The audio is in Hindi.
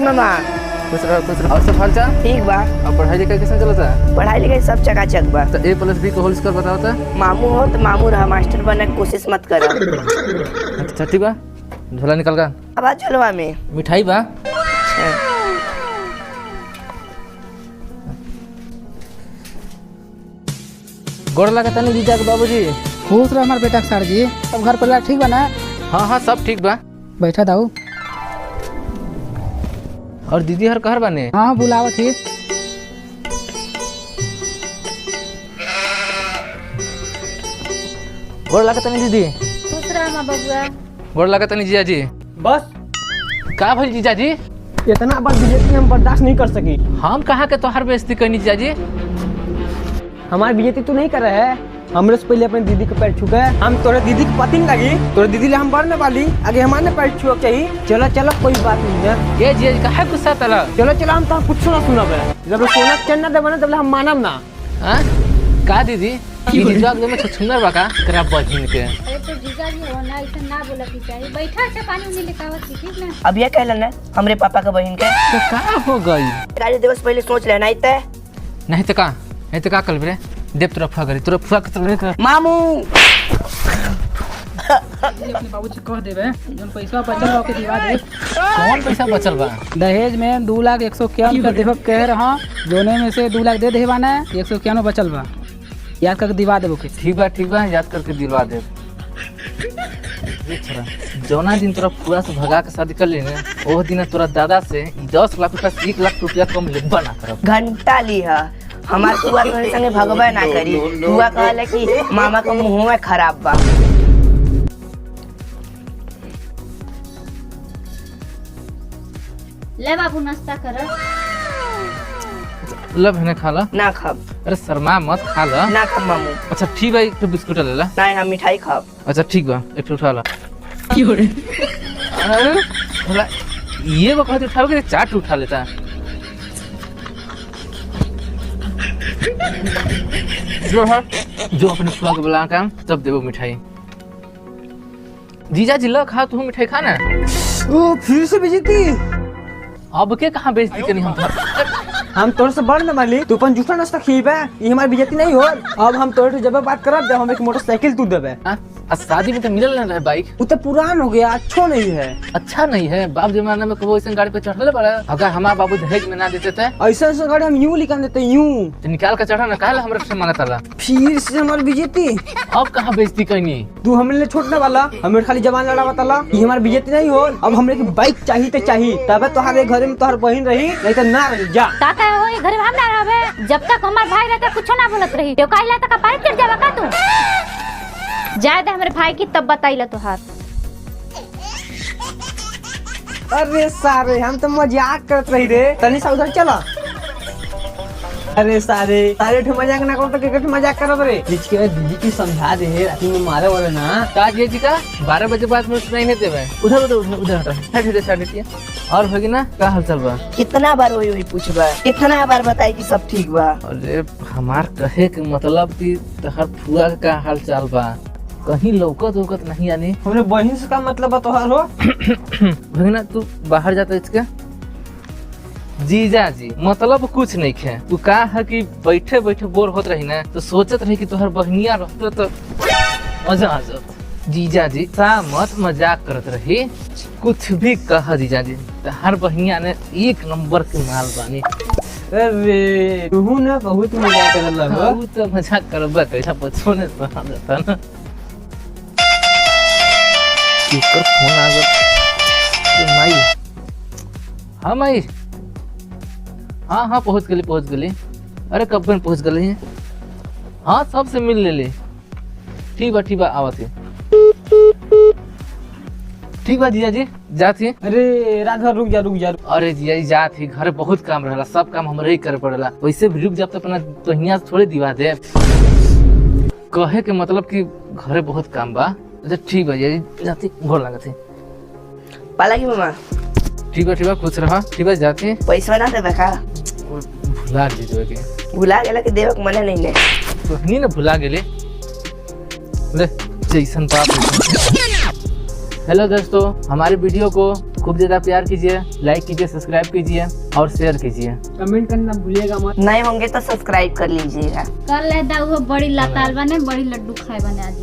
मामा। कुछ रहो। और सब हालचाल ठीक बा। और पढ़ाई लिखाई कैसे चलता है? पढ़ाई लिखाई सब चकाचक बा। तो A+B को होल स्क्वायर बताओ तो। मामू हो तो मामू रहा, मास्टर बनने की कोशिश मत करो। अच्छा ठीक बा, झोला निकल का। अब आ चलवा में मिठाई बा। गोड़ लगा तनी जीजा के बाबूजी। खुश रह हमारे बेटा सर जी। सब घर परिवार ठीक बा ना? हाँ सब ठीक बा। बैठा दाऊ। और दीदी हर कहर बने? हाँ बुलावत ही। गोड़ लगा तनी दीदी। खुश रह माँ बबुआ। गोड़ लगा तनी जीजा जी। बस का भाई जीजा जी? इतना बार बेइज्जती हम बर्दाश्त नहीं कर सकी। हम कहाँ के तोहर बेइज्जती करनी जीजा जी? हमारी बेइज्जती तू नहीं कर रहा है। हमरे से पहले अपने दीदी के पैर छुके। हम तोरे दीदी की पति नहीं लगी, तोरे दीदी ले हम बढ़ने वाली, आगे हमारे पैर छुआ चाहिए। चलो चलो कोई बात नहीं है। ये जीजा जी का है गुस्सा तला? चलो चलो हम तो कुछ ना सुनब है। जब सोना चन्ना दे बने तब हम मानब ना। हाँ? का दीदी? दीदी जो आगे में छुछुंदर बा का करा बहिन के। अरे तो जीजा जी हो ना, ऐसा ना बोला कि चाहिए। बैठा अच्छा पानी उन्हें लेकर आवत थी, ठीक ना? अब ये कहलन ना हमरे पापा का बहन के। तो का हो गई? काले दिवस पहले सोच लेना इतने। नहीं तो का कल बरे देव तोरा फुआ करी, तोरा फुआ के मामू अपने बाबूजी कह देवे जौन पैसा बचल बा ओके दिवा दे। कौन पैसा बचल बा? दहेज में 2,151 का देवक कह रहा, जोने में से 2 लाख दे देवाना है, 151 बचल बा। याद करके दिवा देबो के। ठीक बा याद करके दिलवा दे। जौना दिन तोरा फुआ से भगा के शादी कर ली ना, वो दिन तोरा दादा से 10 लाख रुपया से 1 लाख रुपया कम लेबा ना करब। घंटा लिहा हमार बुआ तोरे संगे भगवा ना करी। बुआ कहले कि मामा का मुंह में खराब बा। ले बाबू नाश्ता कर। लब है खा ला। ना खाब। अरे शर्मा मत खा ला। ना खाब मामू। अच्छा ठीक बा, एक बिस्कुट ले ला। नहीं हम मिठाई खाब। अच्छा ठीक बा, एक उठा ला। अरे ये वो कहते उठाओगे, चाट उठा लेता। जो अपने फुआ के बुला काम तब देवो मिठाई। जीजा जी ला खा, तू मिठाई खाना। ओ फिर से बेइज्जती। अब के कहाँ बेइज्जती करनी हम तोरे से बढ़ने वाली, तू अपन जूठा नाश्ता खीबे, ये हमारी बेइज्जती नहीं हो। अब हम तोरे से जब बात करब जब हम एक मोटरसाइकिल तू देबे। शादी में तो मिलल ना बाइक। वो तो पुरान हो गया, अच्छा नहीं है। अच्छा नहीं है? बाप जमाना में कबो ऐसा गाड़ी पे चढ़ले पड़ा। अगर हमारे बाबू दहेज में ना देते थे ऐसा ऐसा गाड़ी हम यूं निकाल देते यूं। तो निकाल कर चढ़ा ना, काहे हमरा से मांगा ताला? फिर से हमारी बेइज्जती। अब कहाँ बेइज्जती करनी? तू हमरे लिए छोड़ने वाला, हमें खाली जवान लड़ा बताला, ये हमारी बेइज्जती नहीं हो। अब हमरे की बाइक चाहिए तो चाहिए, तबे तोहारे घर में तोहर बहन रही, नहीं तो ना रही। जा काका हो ये घर में हम ना रहबे। जब तक हमार भाई रहता कुछ ना बोलत रही। तो काइला तक पाई कर जावा का तू? जाए दे हमरे भाई की तब बताइला तोहार। अरे सारे हम तो मजाक करत रही रे, तनी सा उधर चला। अरे सारे ठो मजाक ना करो तो के मजाक करत रे। जिसके दीदी की समझा दे, राती में मारे वाले ना। का जी जी का 12 बजे बाद में सुनाई नहीं देवे। उधर हटा। और होगी ना, का हाल चल बा? कितना बार वही पूछबा, कितना बार बताई कि सब ठीक बा। अरे हमार कहे के मतलब कि तोहर फुआ का हाल चाल बा, कहीं लौकत नहीं आनी। हमरे बहन से का मतलब है तोहार हो? भगना तू बाहर जाता इसके। जीजा जी मतलब कुछ नहीं है। तू का है कि बैठे बैठे बोर होत रही ना, तो सोचत रही कि तोहर बहनिया रहतो तो मजा आ जात। जीजा जी सा मत मजाक करत रही, कुछ भी कहा जीजा जी। तोहर बहनिया ने 1 नंबर के माल बानी। अरे तू ना बहुत मजाक करत लगा। तू तो मजाक करबा कैसा बचपन से बना देता ना। किसका फोन आ गया? माई। हाँ माई। हाँ पहुँच गली। अरे कब बन पहुँच गली है? हाँ सबसे मिल ले। ठीक बा आवत है। ठीक बा जीजा जी जाती। अरे राधा रुक जा। अरे जीजा जी जाती, घर बहुत काम रहला, सब काम हमरे ही करे पड़ेला। वैसे भी रुक जब तो अपना तोहिया थोड़े दिवा दे। कहे के मतलब कि घरे बहुत काम बा। अच्छा ठीक बा जीजा जी जाती, गोर लागत है। पाला की मामा। ठीक बा खुश रहा। ठीक बा जाती। पैसा ना देबे का? भुला गेली के। भुला गेला के देवक मने नहीं ने। तोहनी ना भुला गेली। ले जैसन बात। हेलो दोस्तों, हमारे वीडियो को खूब ज्यादा प्यार कीजिए, लाइक कीजिए, सब्सक्राइब कीजिए और शेयर कीजिए। कमेंट करना भूलिएगा मत। नहीं होंगे तो सब्सक्राइब कर लीजिएगा। कर ले दा वो बड़ी लताल बने, बड़ी लड्डू खाए बने आज।